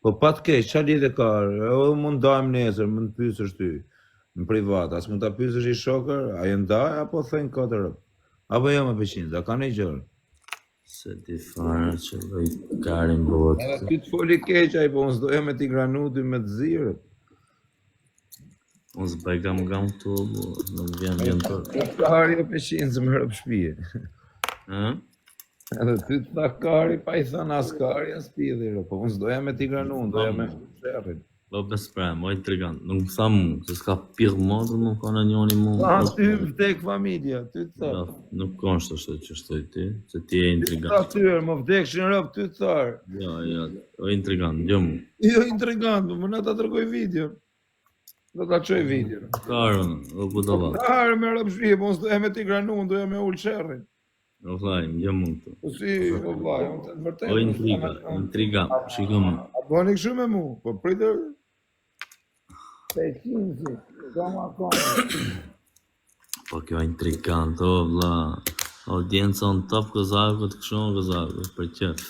Po pat keq, qa lidhe ka? O mund dajmë nesër, mund të pyesësh ty. Në privat, as mund ta pyesësh i shokër, a e ndaj apo thënë katër? Apo jo më pëlqen, a ka një gjë? Se ti fare që lloj karin bëhet. Edhe ty të foli keq ai, po unë s'doja me ti granuti me të zirët. Unë s'baj gam këtu, nuk vjen të. Kari e pëlqen se më rrop shtëpi. Ë? Edhe ty të tha kari, pa i thënë as kari, as pidhi, po unë s'doja me ti granun, doja me sherrin. Po besprem, o intrigant, nuk më tha mu, se s'ka pirë modë, nuk ka në njoni mu. Ty vdek familja, ty të tha. Nuk ka është ashtu që shtoj ti, se ti e intrigant. Ty të tyre, më vdekshin rëp, ty të tharë. Ja, o intrigant, jo mu. Jo intrigant, më në ta tërgoj video. Do ta qoj video. Karën, o budalla. Karë me rëp shpije, po unë s'doja me ti granun, doja me ullë sherrin. O vlajmë, jo mu të. Po si, o vlaj, unë të vërtet. O intrigant, shiko mu. A bëni kështu me mu, po pritër. Po kjo intrigant, o vla. Audienca në top këzakët, kështu në këzakët, për qef.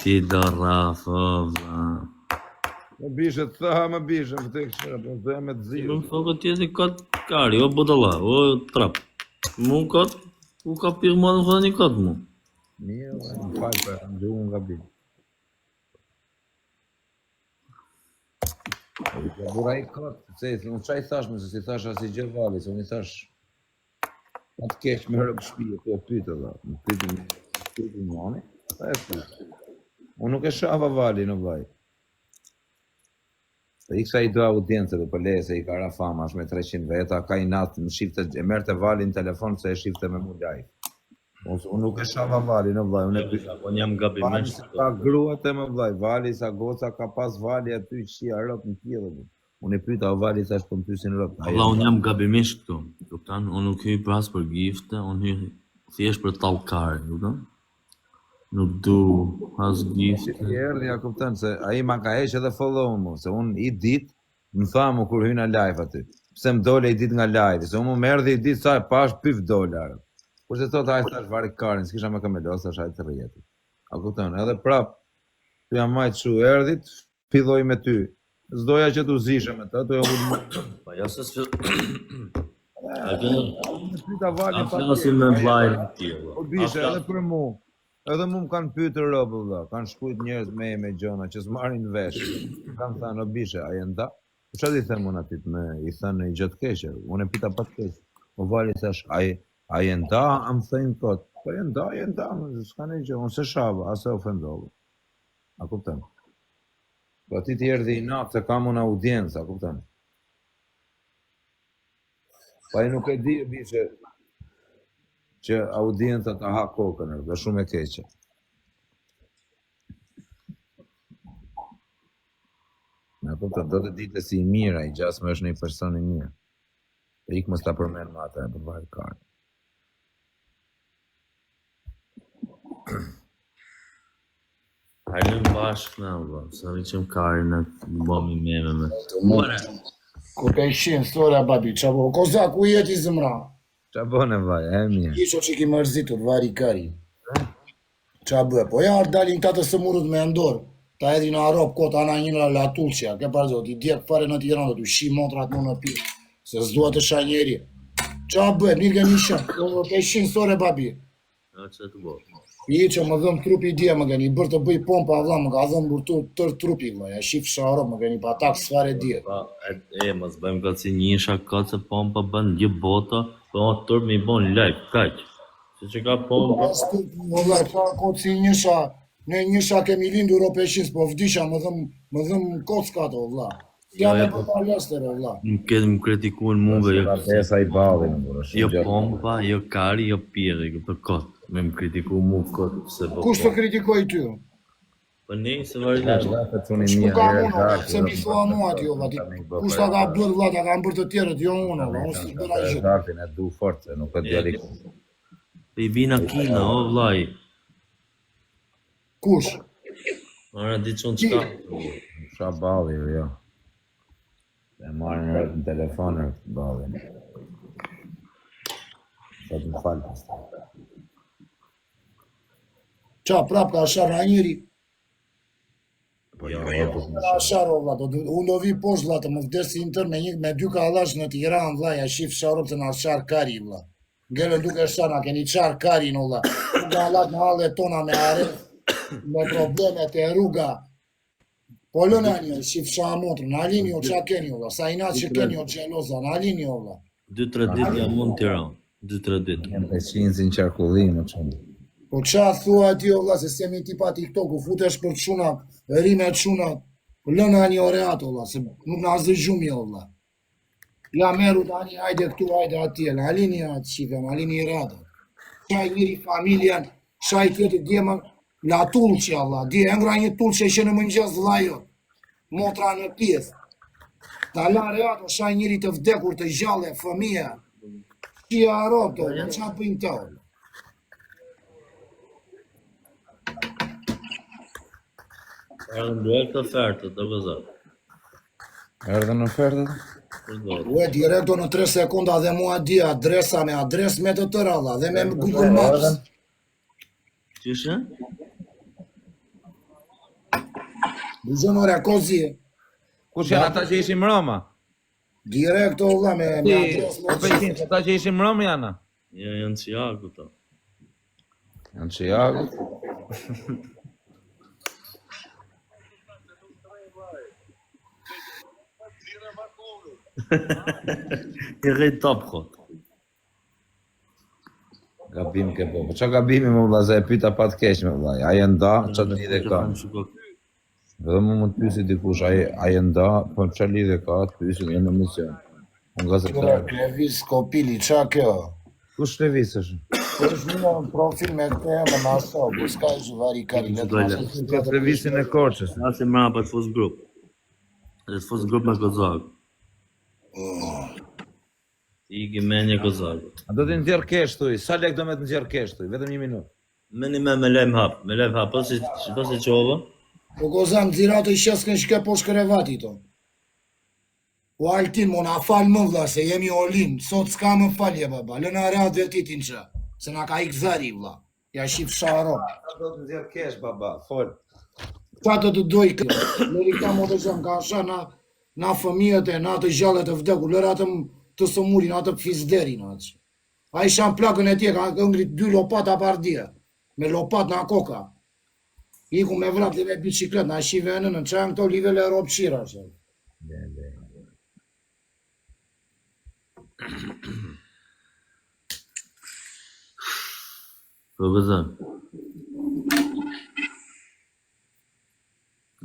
Ti do raf, o vla. Më bishe të tha, më bishe, më të kështu, po të me të zirë. Më fokët tjeti këtë kari, o budalla, o trap. Mu këtë, u ka pirë ma në fëtë një këtë mu. Mirë, më falë për, më gjuhë nga bitë. Bura i këtë, se unë qaj thash me, se si thash as i gjë vali, se unë i thash ma të kesh me rëpë shpije, po e pyte dhe, më pyte njani, ta e pyte. Unë nuk e shava vali në vaj. Se i kësa i do audiencëve për leje, se i ka rafama, është me 300 veta, ka i natë, më shifte, e merte vali në telefon, se e shifte me mu laj. Unë nuk e shava vali në vaj, unë e pyte. Po njëm gabimisht. Ka gruat e më vaj, vali sa goca ka pas vali aty qia rëp në tjilë. Unë e pyta o vali sa shpo më pysin rëp. Valla, unë jam gabimisht këtu. Kuptan, unë nuk hyj pras për gifte, unë hyj thjesht për tallkare, kuptan? Nuk du as gifte. Erdi, ja kuptan, se a i ma ka heq edhe follow mu, se unë i dit, më tha mu kur hyna live aty. Pse më dole i dit nga live, se unë më erdi i dit sa e pash pyf dolarë. Kur se thot ajë thash vari karin, s'kisha me kamelos, thash ajë të rjetit. A kuptan, edhe prap, tu jam majtë shu erdit, filloj me ty. S'doja që t'u zishe me ta, t'u jam u më... Pa ja se s'fil... A flasim me vlajnë në tjilë. O bishe, edhe për mu. Edhe mu më kanë pytë rëbë, kanë shkujt njerëz me gjona, që s'marin vesh. Kanë thënë, o bishe, a jenë da? Po që di thënë unë atit me, i thënë i gjëtë keqe, unë e pita pat keqe. O vali thash, a jenë da, më thënë këtë. Po jenë da, s'ka një gjë, unë se shava, ase ofendovë. A kuptem? Po ati ti erdi i natë, se kam unë audiencë, a kuptem? Pa i nuk e di, bishe, që audienca ta ha kokën, dhe shumë e keqe. Në kuptem, do të dite si i mira, i gjasme është një person i mirë. E ikë mos ta përmen ma ata e për vaj karë. Hajde në bashkë në vë, sa vi qëm kari në bëmi meme me. Kur ka ishin, stora babi, qa bo, koza, ku jeti zëmra? Qa bo në vaj, e mirë. Isho që ki mërzitur, vari kari. Qa bë, po ja dalin këta të sëmurët me ndorë. Ta edhi në Arop, kota ana njëra la tulqja, ke parzot, i djek fare në Tiranë, të shi montrat më në pi, se s'dua të shaj njeri. Qa bë, mirë ke nisha, ka ishin, stora babi. Ja, që të bo? I që më dhëm trupi dje, më gani bërë të bëj pompa, vla, më ka dhëm bërtu tër trupi, më, ja shif sharo, më gani pa tak sfare dje. Më zbëjmë këtë si njësha këtë se pompa bën një bota, po më tërë me i bon live, kaq. Se që ka pompa... Më dhe, pa këtë si njësha, ne njësha kemi lindu ropeshis, po vdisha, më dhëm këtë s'kato, vla. Ja me përta lester, vla. Më kritikun muve, jo pompa, jo kari, jo pire, për këtë. Me më kritiku mu këtë se po... Kush të kritikoj ty? Po ne, se varilesht. Shku ka uno, se mi thua mua ti, o vati. Kush ta ka bërë vla, ta ka bërë të tjerët, jo uno, unë si bëra i gjithë. E du force, nuk e djeri. I vina kina, o vlaj. Kush? Mara di qonë qka. Qa bali, jo. E marrë në rëtë në telefonë, bali. Sa të më falë pas ta. Qa prap ka sharra njëri? Po, Jo, jo, jo. po, Sharo, vlla, unë do vi poshtë, vlla, të më vdesi intër me dy kallash në Tiranë, vlla, ja shif sharop të na qar kari, vlla. Ngellën duke shana, keni qar karin, vlla. Nga allat në hallet tona me are, me problemet e rruga. Po lëna një, shif shana motrë, në alin jo qa keni, vlla, sa inat që keni jo gjeloza, në alin jo, vlla. 2-3 ditë jam unë në Tiranë. 2-3 ditë. Jem 500 në qarkullim, më qëmë. Po qa thua ti, vlla, se semi tipa TikTok-u, futesh për çuna, rime çuna, po lëna një ore ato, vlla, se nuk na zëgjum jo, vlla. Ja meru tani, hajde këtu, hajde atje, në alini atë shive, në alini i rada. Shaj njëri familjen, shaj tjetë djema, la tulqe, vlla, dje engra një tulqe që në mëngjes vlla jo, motra në pjesë. Ta lare ato, shaj njëri të vdekur të gjallë, fëmija, qia aroto, në qa pëjnë të, vlla. Erdhën direkt ofertë, do gëzat. Erdhën ofertët? Për dorë. Ue, direkto në 3 sekonda dhe mua di adresa me adres me të tëra, vlla, dhe me Google Maps. Qyshe? Buzonore, kozi, Kush janë ata që ishim Roma? direkto, vlla, me adres Po pëjtin, ata që ishim Roma janë? Ja, janë që jakë këta. Janë që jakë. I rejtë top, kot. Gabim ke po. Po qa gabimi më vlla, e pyta pa të keq me vlla. A janë da, qa të lidhe ka? Edhe më të pysi dikush, a janë da, po qa lidhe ka, të pysi në në mision. Unë gazetar. Levis Kopili, qa kjo? Kush levis është? është një profil me këtë e më naso, bu s'ka ishë vari kari, Ka të levisin e Korçës. Asi mra për të fos grup. Dhe të fos grup me Kozak. I ki menje Kozak. A do të nxjerr kesh thuj, sa lek do me të nxjerr kesh thuj, vetëm 1 minutë. Meni me lejmë hap, po si qova. Po kozam, dziratë i sheskën shke poshtë krevati to. O Altin, mo na falë më vlla, se jemi olin, sot s'ka më falje baba, lëna rehat dhe titin që, se na ka ik zari vlla, ja shif sharo. Sa do të nxjerr kesh baba, fol. Qa të doj këtë, lëri ka më të zëm, ka asha na fëmijët e na të gjallet të vdeku, lëra të sëmurin, atë fizderin atë. A i shanë plakën e tje, ka ngrit 2 lopata pardje, me lopat na koka. Iku me vrap dhe me biciklet, na shive e nënën, që janë këto livele e ropë qira, që. Po gëzak.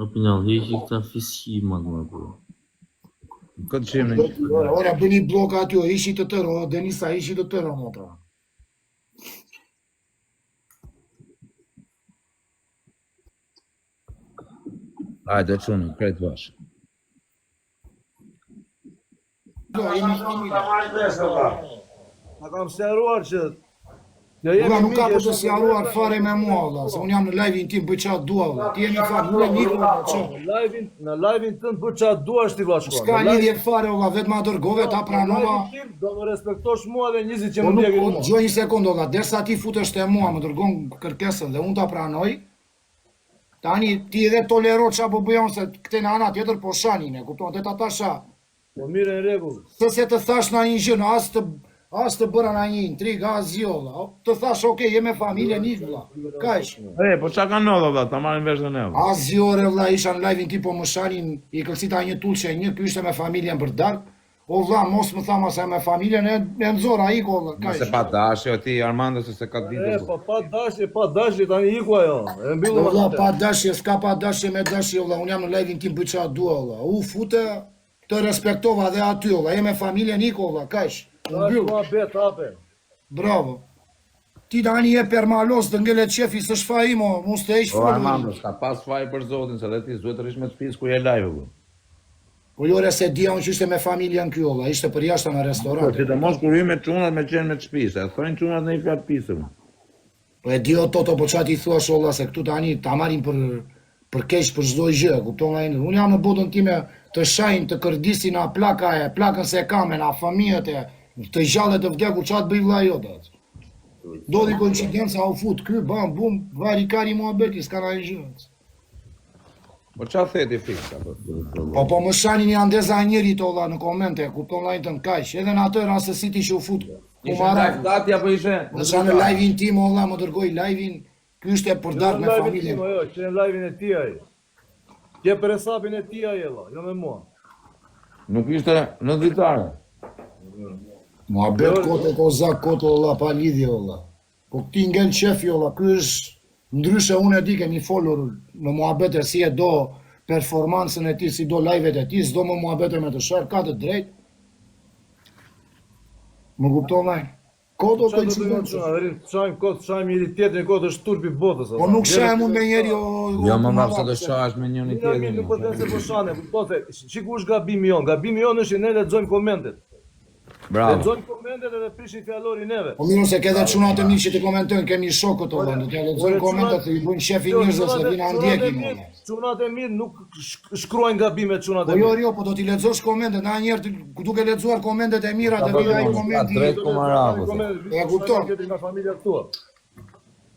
Opinjal, heqi këta fishimat më bro. Këtë qimë në Ora, bëni blok aty, ishi të tërë, o Denisa, ishi të tërë, motra. Hajde, qunë, krejt bash. Jo, jemi familje. Na kam sjaruar që Vlla, nuk ka për të sjaruar fare me mua, vlla, se unë jam në live-in tim, bëj qatë dua, vlla. Ti jemi familje, një vlla, që. në live-in tënd bëj çfarë duash ti vllashko. S'ka lidhje fare, vlla, vetë ma dërgove, ta pranova. Do më respektosh mua dhe njerëzit që Po më nuk, ndjekin po, mua. gjoj një sekundë, vlla, derisa ti futesh te mua, më dërgon kërkesën dhe unë ta pranoj. Tani ti edhe tolero qa po bëjon se këte në ana tjetër po shanin, e kupton, te ta tasha. Po mirë në rregull. Se të thash na një gjë, as të bëra na një intrigë, as jo, vlla. Të thash, okay, jemi familje nik, vlla. Kaq. Po qa ka ndodhur valla, ta marrin vesh dhe ne. valla. As jore, vlla, isha në live-in ti po më shanin, i kërcita një tulqe, një ky ishte me familjen për dark. O vlla, mos më thama se me familjen e nxora iko, vlla, Nëse kaq. pa dashje o ti Armando se ka ditë. Po pa dashje tani iku ajo. E mbyllu Vlla, pa dashje, s'ka pa dashje me dashje, vlla, unë jam në live-in tim bëj çfarë dua, vlla. U fute, të respektova dhe aty, vlla, jemi familjen iko, vlla, kaq. Mbyll. Mua bet hape. Bravo. Ti tani je permalos të ngelet qefi së shfaj mo, mu s'te ish Po folur. Armando, s'ka pas faj për zotin, se dhe ti duhet të rish me të spisë ku je live. valla. Po jore se dia unë që ishte me familjen kjo, vlla, ishte për jashtë në Po restorant. si të mos kur hyj me çunat me qenë me të spisë, e thonë çunat në një fjalë pisëm. Po e dio toto, po çati thua sholla se këtu tani ta marrin për keq për çdo gjë, kupton ai? Unë jam në botën time të shajin, të kërdisin na plakën se kam me na fëmijët e të gjallet të vdekur, çat bëj vlla jote. Dodi koincidenca u fut ky, bam, bum, vari kari muhabeti, s'ka na gjë. Po qa theti fiks apo? Po më shani një andeza njëri të olla në komente, kupton lajnë të kaq, edhe në atë rast se si ti që u fut. Ishe në live dati apo ishe? Në sa në live-in tim olla më dërgoj live-in, ky është e përdar me familjen. Jo, që në live-in e ti ai. Kje për hesapin e ti ai ella, jo me mua. Nuk ishte në ditare. Muhabet kote ko zak kote olla pa lidhje olla. Po ti ngel qefi olla, ky është ndryshe unë e di kemi folur në muhabete si e do performansën e ti, si do live-et e ti, s'do më muhabete me të sharë, ka të drejt. Më kupton vaj? Kodo Qa do të koincidencë. shajmë kod, shajmë njëri tjetër, një kod është turpi botës. Po nuk shahem unë me njeri o... Jo më mërë se do shash me njëni Mirë, nuk po të se po shane, po se, shiku është gabimi jonë. Gabimi jonë është i ne lexojmë komentet. Bravo. Lexojmë komentet edhe prishin fjalorin neve. Po mirë se këtë çunat e mirë që të komentojnë, kemi shokët o lëndë, të lexojnë komentet, i bëjnë shefi njerëzve se vina ndjekin. Çunat e mirë nuk shkruajnë gabime çunat Po e mirë. jo, po do t'i lexosh komentet, na njerë duke lexuar komentet e mira të vina i komenti. Drejt kumarako. E kupton. Nga familja këtu. Po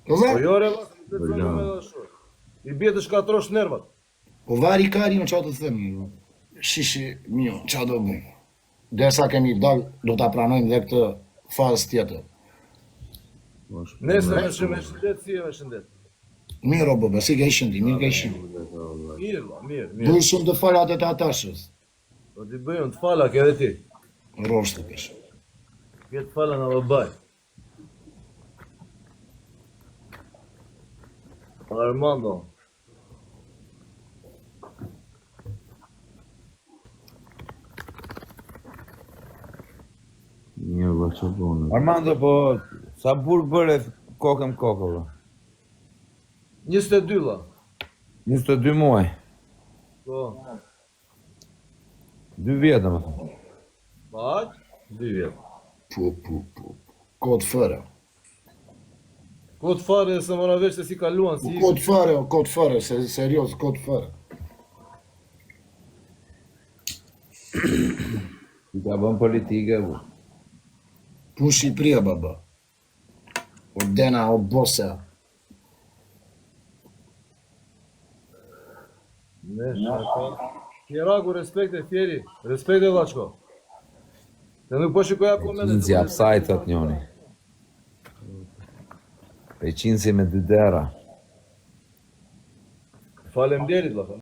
Po dhe? jo re, lexojmë edhe ashtu. I bie të shkatrosh nervat. Po vari kari në qa të themi, shishi mio, qa do bëjmë? Derisa kemi dal, do t'a pranojmë dhe këtë fazë tjetër. Nesër me shëndet, si e me shëndet. Mirë o bëbë, si ke ishën ti, mirë ke ishën. Mirë, la, mirë, mirë. Duj shumë të falat e të atashës, Po t'i bëjmë të falak edhe ti. rosh të keshë. Këtë fala në babaj. Armando. Mirë, ba që bënë. Armando, po sa burg bëre kokëm kokëve? 22 la. 22 muaj. Po. 2 vjetë më thëmë. Baq, 2 vjet. Kod fare. Kot fare se mora veç se si kaluan, si... Kod fare, serios, kod fare. I ka bën politike, bu. Pun Shqipëria, baba. O dena, o bosa. Ne, shaka. Fjeraku, respekte, fjeri. Respekte, vlaçko. Se nuk po shikoja komentet. Qinësi apsaj, thot njoni. Pe qinësi me 2 dera. Faleminderit, valla.